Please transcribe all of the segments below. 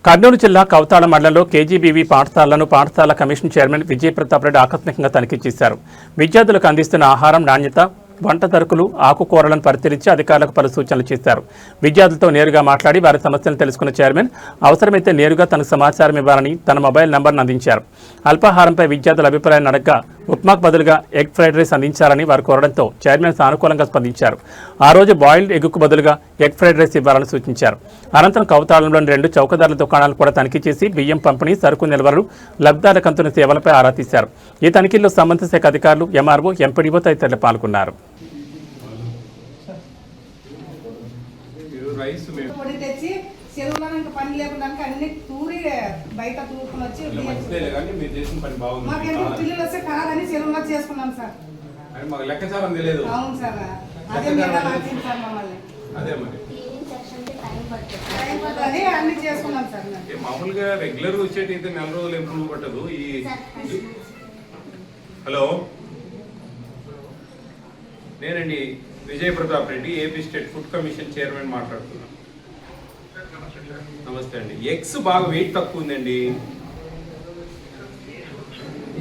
కర్నూలు జిల్లా కౌతాళ మండలంలో కేజీబీవీ పాఠశాల కమిషన్ చైర్మన్ విజయ్ ప్రతాప్ రెడ్డి ఆకస్మికంగా తనిఖీ చేశారు. విద్యార్థులకు అందిస్తున్న ఆహారం నాణ్యత, వంట సరుకులు, ఆకుకూరలను పరిశీలించి అధికారులకు పలు సూచనలు చేశారు. విద్యార్థులతో నేరుగా మాట్లాడి వారి సమస్యలను తెలుసుకున్న చైర్మన్ అవసరమైతే నేరుగా తనకు సమాచారం ఇవ్వాలని తన మొబైల్ నంబర్ను అందించారు. అల్పాహారంపై విద్యార్థుల అభిప్రాయాన్ని అడగ్గా ఉప్మాకు బదులుగా ఎగ్ ఫ్రైడ్ రైస్ అందించాలని వారు కోరడంతో చైర్మన్ సానుకూలంగా స్పందించారు. ఆ రోజు బాయిల్డ్ ఎగ్కు బదులుగా ఎగ్ ఫ్రైడ్ రైస్ ఇవ్వాలని సూచించారు. అనంతరం కౌతాళంలోని 2 చౌకదారుల దుకాణాలు కూడా తనిఖీ చేసి బియ్యం పంపిణీ, సరుకు నిల్వలు, లబ్ధిదారులకు అందుతున్న సేవలపై ఆరా తీశారు. ఈ తనిఖీల్లో సంబంధిత శాఖ అధికారులు, ఎంఆర్ఓ, ఎంపీడీఓ తదితరులు పాల్గొన్నారు. మామూలుగా రెగ్యులర్ వచ్చేటి అయితే 4 రోజులు ఎప్పుడు పట్టదు. హలో, నేనండి Vijay Pratap Reddy, AP state food commission chairman మాట్లాడుతున్నాను. నమస్తే అండి. ఎగ్స్ బాగా వెయిట్ తక్కువ ఉందండి.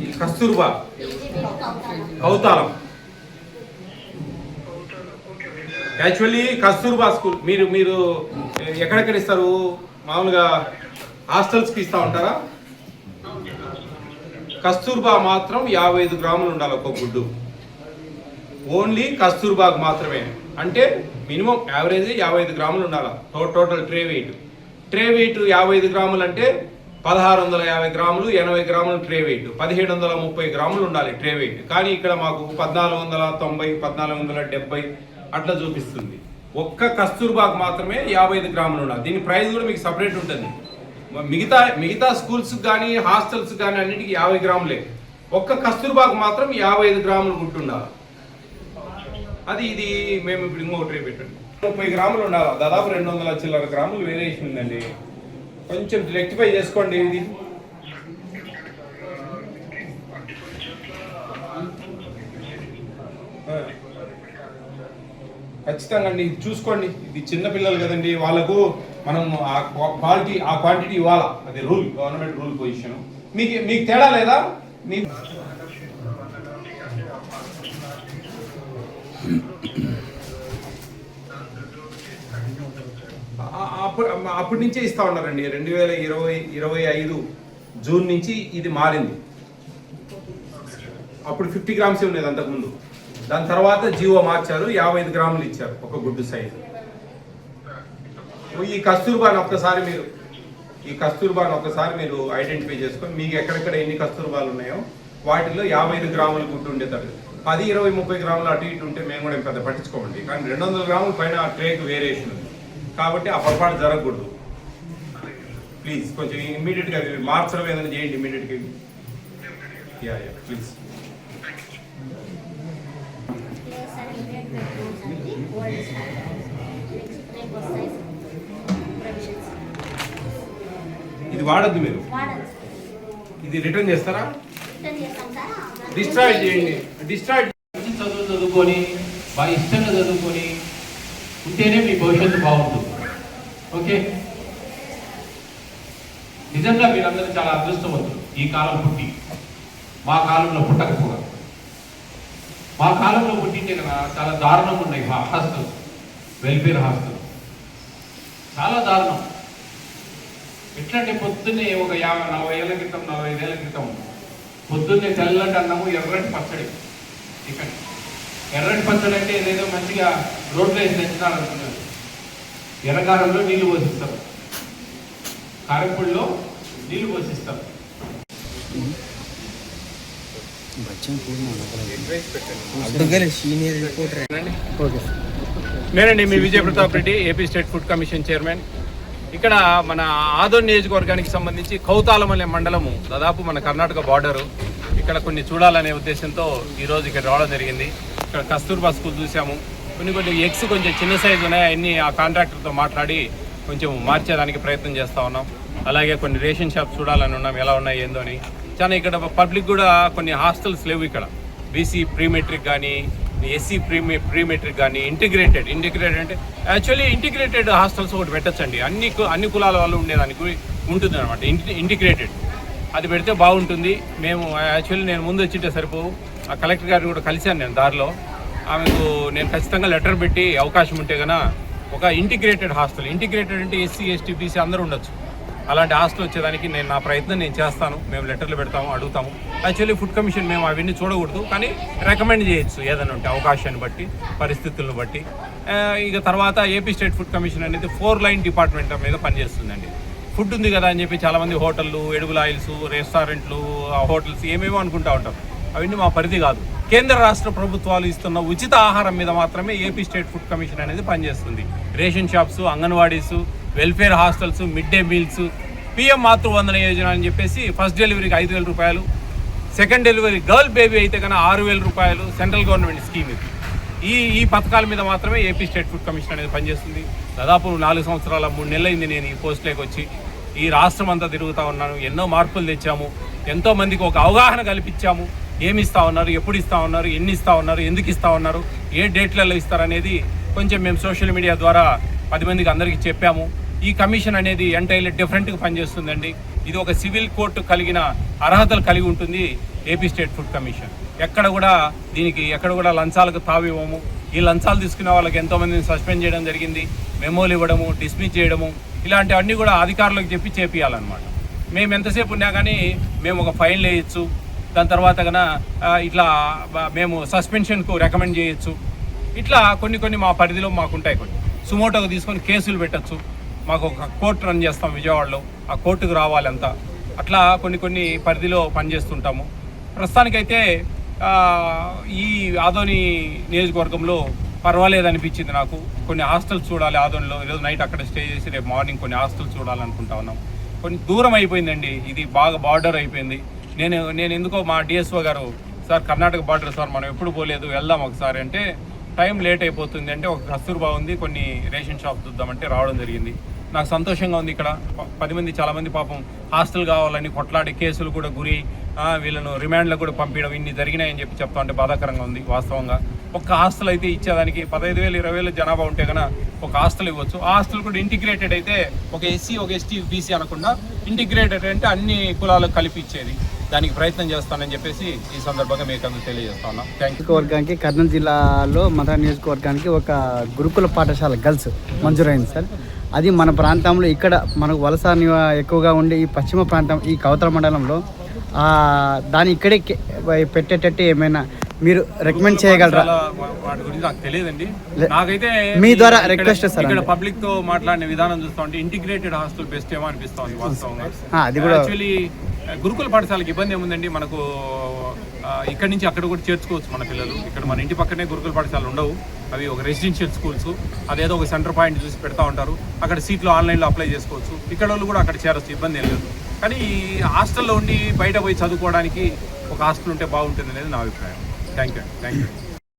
ఈ కస్తూర్బా కౌతాళం, యాక్చువల్లీ కస్తూర్బా స్కూల్ మీరు ఎక్కడెక్కడ ఇస్తారు? మామూలుగా హాస్టల్స్కి ఇస్తూ ఉంటారా? కస్తూర్బా మాత్రం 55 గ్రాములు ఉండాలి ఒక గుడ్డు. ఓన్లీ కస్తూర్బాగ్ మాత్రమే. అంటే మినిమం యావరేజ్ 55 గ్రాములు ఉండాలి టోటల్ ట్రే వెయిట్. 55 గ్రాములు అంటే 1650 గ్రాములు, 80 గ్రాములు ట్రే వెయిట్, 1730 గ్రాములు ఉండాలి ట్రే వెయిట్. కానీ ఇక్కడ మాకు 1490, 1470 అట్లా చూపిస్తుంది. ఒక్క కస్తూర్బాగ్ మాత్రమే 55 గ్రాములు ఉండాలి. దీని ప్రైస్ కూడా మీకు సపరేట్ ఉంటుంది. మిగతా స్కూల్స్ కానీ హాస్టల్స్ కానీ అన్నిటికీ 50 గ్రాములే. ఒక్క కస్తూర్బాగ్ మాత్రం 55 గ్రాములు గుట్టు ఉండాలి. ఇది మేము ఇప్పుడు ఇంకో ట్రే పెట్టండి. 30 గ్రాములు ఉండాలి. దాదాపు 200 చిల్లర గ్రాములు వేరియేషన్ ఉందండి. కొంచెం రెక్టిఫై చేసుకోండి. ఇది ఖచ్చితంగా అండి, ఇది చూసుకోండి. ఇది చిన్న పిల్లలు కదండి, వాళ్ళకు మనం ఆ క్వాంటిటీ ఇవ్వాలా. అది రూల్, గవర్నమెంట్ రూల్ పొజిషన్. మీకు తేడా లేదా? అప్పటి నుంచే ఇస్తా ఉన్నారండి. 2025 జూన్ నుంచి ఇది మారింది. అప్పుడు 50 గ్రామ్సే ఉండేది అంతకుముందు. దాని తర్వాత జీవో మార్చారు, 55 గ్రాములు ఇచ్చారు ఒక గుడ్డు సైజు. ఈ కస్తూర్బాని ఒక్కసారి మీరు ఐడెంటిఫై చేసుకొని మీకు ఎక్కడెక్కడ ఎన్ని కస్తూర్బాలు ఉన్నాయో వాటిలో 55 గ్రాముల గుడ్డు ఉండేటట్టు. 10, 20, 30 గ్రాములు అటు ఇటు ఉంటే మేము కూడా పెద్ద పట్టించుకోమండి. కానీ 200 గ్రాముల పైన ట్రేక్ వేరియేషన్ ఉంది కాబట్టి ఆ పొరపాటు జరగకూడదు. ప్లీజ్ కొంచెం ఇమ్మీడియట్గా మార్చడం ఏదైనా చేయండి ఇమ్మీడియట్గా. ప్లీజ్. ఇది వాడద్దు, మీరు ఇది రిటర్న్ చేస్తారా? డిస్ట్రాయ్ చేయండి. చదువుకొని బాగా ఇష్టంగా చదువుకొని ఉంటేనే మీ భవిష్యత్తు బాగుంటుంది. ఓకే, నిజంగా మీరందరూ చాలా అదృష్టవంతులు. ఈ కాలం పుట్టి మా కాలంలో పుట్టకపోగా, మా కాలంలో పుట్టింటే కదా చాలా దారుణంగా ఉన్నాయి హాస్టల్స్, వెల్ఫేర్ హాస్టల్ చాలా దారుణం. ఎట్లంటే పొద్దున్నే ఒక 40 ఏళ్ళ క్రితం, 45 ఏళ్ళ క్రితం పొద్దున్నే తెల్లటి అన్నము, ఎర్రటి పచ్చడి. ఇక్కడ ఎర్రటి పచ్చడి అంటే ఏదేదో మంచిగా రోడ్లు వేసి తెచ్చినారనుకున్నారు. ఎర్రకారంలో నీళ్లు పోసిస్తారు, కారంపొడిలో నీళ్లు పోసిస్తారు. నేనండి మీ Vijay Pratap Reddy, AP state food commission chairman. ఇక్కడ మన ఆదోన్ నియోజకవర్గానికి సంబంధించి కౌతాళం అనే మండలము దాదాపు మన కర్ణాటక బార్డరు. ఇక్కడ కొన్ని చూడాలనే ఉద్దేశంతో ఈరోజు ఇక్కడ రావడం జరిగింది. ఇక్కడ కస్తూర్బా స్కూల్ చూసాము. కొన్ని ఎగ్స్ కొంచెం చిన్న సైజు ఉన్నాయి, అన్నీ ఆ కాంట్రాక్టర్తో మాట్లాడి కొంచెం మార్చేదానికి ప్రయత్నం చేస్తూ ఉన్నాం. అలాగే కొన్ని రేషన్ షాప్స్ చూడాలని ఉన్నాం, ఎలా ఉన్నాయి ఏందో అని. చాలా ఇక్కడ పబ్లిక్ కూడా కొన్ని హాస్టల్స్ లేవు ఇక్కడ. బీసీ ప్రీ మెట్రిక్ కానీ, ఎస్సీ ప్రీ మెట్రిక్ కానీ, ఇంటిగ్రేటెడ్ అంటే యాక్చువల్లీ ఇంటిగ్రేటెడ్ హాస్టల్స్ ఒకటి పెట్టచ్చండి. అన్ని కులాల వాళ్ళు ఉండేదానికి ఉంటుంది అనమాట, ఇంటిగ్రేటెడ్. అది పెడితే బాగుంటుంది. మేము యాక్చువల్లీ నేను ముందు వచ్చింటే సరిపోవు. ఆ కలెక్టర్ గారిని కూడా కలిశాను నేను దారిలో. ఆమెకు నేను ఖచ్చితంగా లెటర్ పెట్టి అవకాశం ఉంటే కనుక ఒక ఇంటిగ్రేటెడ్ హాస్టల్, ఇంటిగ్రేటెడ్ అంటే ఎస్సీ ఎస్టీ బీసీ అందరూ ఉండొచ్చు, అలాంటి హాస్టల్ వచ్చేదానికి నేను నా ప్రయత్నం నేను చేస్తాను. మేము లెటర్లు పెడతాము, అడుగుతాము. యాక్చువల్లీ ఫుడ్ కమిషన్ మేము అవన్నీ చూడకూడదు, కానీ రికమెండ్ చేయొచ్చు ఏదైనా ఉంటే అవకాశాన్ని బట్టి, పరిస్థితులను బట్టి. ఇక తర్వాత ఏపీ స్టేట్ ఫుడ్ కమిషన్ అనేది 4 లైన్ డిపార్ట్మెంట్ మీద పనిచేస్తుందండి. ఫుడ్ ఉంది కదా అని చెప్పి చాలామంది హోటళ్ళు, ఎడుగుల ఆయిల్స్, రెస్టారెంట్లు, హోటల్స్ ఏమేమో అనుకుంటూ ఉంటాం. అవన్నీ మా పరిధి కాదు. కేంద్ర రాష్ట్ర ప్రభుత్వాలు ఇస్తున్న ఉచిత ఆహారం మీద మాత్రమే ఏపీ స్టేట్ ఫుడ్ కమిషన్ అనేది పనిచేస్తుంది. Ration shops, anganwadis, welfare hostels, mid day meals, PM Matru Vandana Yojana అని చెప్పేసి ఫస్ట్ డెలివరీకి 5,000 రూపాయలు, సెకండ్ డెలివరీ గర్ల్ బేబీ అయితే కన్నా 6,000 రూపాయలు సెంట్రల్ గవర్నమెంట్ స్కీమ్ ఇది. ఈ పథకాల మీద మాత్రమే ఏపీ స్టేట్ ఫుడ్ కమిషన్ అనేది పనిచేస్తుంది. దాదాపు 4 సంవత్సరాల 3 నెలలైంది నేను ఈ పోస్టులోకి వచ్చి. ఈ రాష్ట్రం అంతా తిరుగుతూ ఉన్నాను. ఎన్నో మార్పులు తెచ్చాము, ఎంతో మందికి ఒక అవగాహన కల్పించాము. ఏమి ఇస్తా ఉన్నారు, ఎప్పుడు ఇస్తా ఉన్నారు, ఎన్ని ఇస్తా ఉన్నారు, ఎందుకు ఇస్తా ఉన్నారు, ఏ డేట్లలో ఇస్తారనేది కొంచెం మేము సోషల్ మీడియా ద్వారా 10 మందికి అందరికీ చెప్పాము. ఈ కమిషన్ అనేది ఎంటైర్లీ డిఫరెంట్గా పనిచేస్తుందండి. ఇది ఒక సివిల్ కోర్టు కలిగిన అర్హతలు కలిగి ఉంటుంది ఏపీ స్టేట్ ఫుడ్ కమిషన్. ఎక్కడ కూడా లంచాలకు తావివ్వము. ఈ లంచాలు తీసుకునే వాళ్ళకి ఎంతోమందిని సస్పెండ్ చేయడం జరిగింది, మెమోలు ఇవ్వడము, డిస్మిస్ చేయడము, ఇలాంటివన్నీ కూడా అధికారులకు చెప్పి చేపియాలన్నమాట. మేము ఎంతసేపు ఉన్నా కానీ మేము ఒక ఫైన్ వేయచ్చు, దాని తర్వాత కన్నా ఇట్లా మేము సస్పెన్షన్కు రికమెండ్ చేయొచ్చు. ఇట్లా కొన్ని మా పరిధిలో మాకుంటాయి. కొన్ని సుమోటోకి తీసుకొని కేసులు పెట్టచ్చు. మాకు ఒక కోర్టు రన్ చేస్తాం విజయవాడలో, ఆ కోర్టుకు రావాలంతా. అట్లా కొన్ని పరిధిలో పనిచేస్తుంటాము. ప్రస్తుతానికైతే ఈ ఆదోని నియోజకవర్గంలో పర్వాలేదనిపించింది నాకు. కొన్ని హాస్టల్స్ చూడాలి ఆదోనిలో. ఈరోజు నైట్ అక్కడ స్టే చేసి రేపు మార్నింగ్ కొన్ని హాస్టల్స్ చూడాలనుకుంటా ఉన్నాం. కొన్ని దూరం అయిపోయిందండి, ఇది బాగా బార్డర్ అయిపోయింది. నేను ఎందుకో మా డిఎస్ఓ గారు, సార్ కర్ణాటక బార్డర్ సార్, మనం ఎప్పుడు పోలేదు, వెళ్దాం ఒకసారి అంటే టైం లేట్ అయిపోతుంది అంటే ఒక కస్తూర్బా ఉంది, కొన్ని రేషన్ షాప్ చూద్దామంటే రావడం జరిగింది. నాకు సంతోషంగా ఉంది. ఇక్కడ 10 మంది చాలామంది పాపం హాస్టల్ కావాలని కొట్లాడి కేసులు కూడా గురి, వీళ్ళను రిమాండ్లకు కూడా పంపించడం ఇన్ని జరిగినాయని చెప్పి చెప్తా ఉంటే బాధాకరంగా ఉంది. వాస్తవంగా ఒక హాస్టల్ అయితే ఇచ్చేదానికి 15,000 20,000 జనాభా ఉంటే కన్నా ఒక హాస్టల్ ఇవ్వచ్చు. ఆ హాస్టల్ కూడా ఇంటిగ్రేటెడ్ అయితే ఒక ఎస్సీ, ఒక ఎస్టీ, బీసీ అనకుండా ఇంటిగ్రేటెడ్ అంటే అన్ని కులాలకు కలిపి ఇచ్చేది. దానికి ప్రయత్నం చేస్తానని చెప్పేసి ఈ సందర్భంగా మీకు అందరూ తెలియజేస్తున్నాం. నియోజకవర్గానికి, కర్నూలు జిల్లాలో మత నియోజకవర్గానికి ఒక గురుకుల పాఠశాల గర్ల్స్ మంజూరైంది సార్. అది మన ప్రాంతంలో ఇక్కడ మనకు వలస ఎక్కువగా ఉండే ఈ పశ్చిమ ప్రాంతం, ఈ కవతల మండలంలో దాన్ని ఇక్కడే పెట్టేటట్టు ఏమైనా మీరు రికమెండ్ చేయగలరా? వాటి గురించి నాకు తెలియదండి. నాకైతే మీ ద్వారా రిక్వెస్ట్ సార్. ఇక్కడ పబ్లిక్ తో మాట్లాడిన విధానం చూస్తా ఉంటే ఇంటిగ్రేటెడ్ హాస్టల్ బెస్ట్ ఏమో అనిపిస్తా ఉంది వాస్తవంగా. అది కూడా యాక్చువల్లీ గురుకుల పాఠశాలకు ఇబ్బంది ఏముందండి, మనకు ఇక్కడ నుంచి అక్కడ కూడా చేర్చుకోవచ్చు మన పిల్లలు. ఇక్కడ మన ఇంటి పక్కనే గురుకుల పాఠశాలలు ఉండవు, అవి ఒక రెసిడెన్షియల్ స్కూల్స్. అదేదో ఒక సెంటర్ పాయింట్ చూసి పెడతా ఉంటారు, అక్కడ సీట్లు ఆన్లైన్లో అప్లై చేసుకోవచ్చు. ఇక్కడ వాళ్ళు కూడా అక్కడ చేరచ్చు, ఇబ్బంది ఏం లేదు. కానీ ఈ హాస్టల్లో ఉండి బయట పోయి చదువుకోవడానికి ఒక హాస్టల్ ఉంటే బాగుంటుంది అనేది నా అభిప్రాయం. Thank you.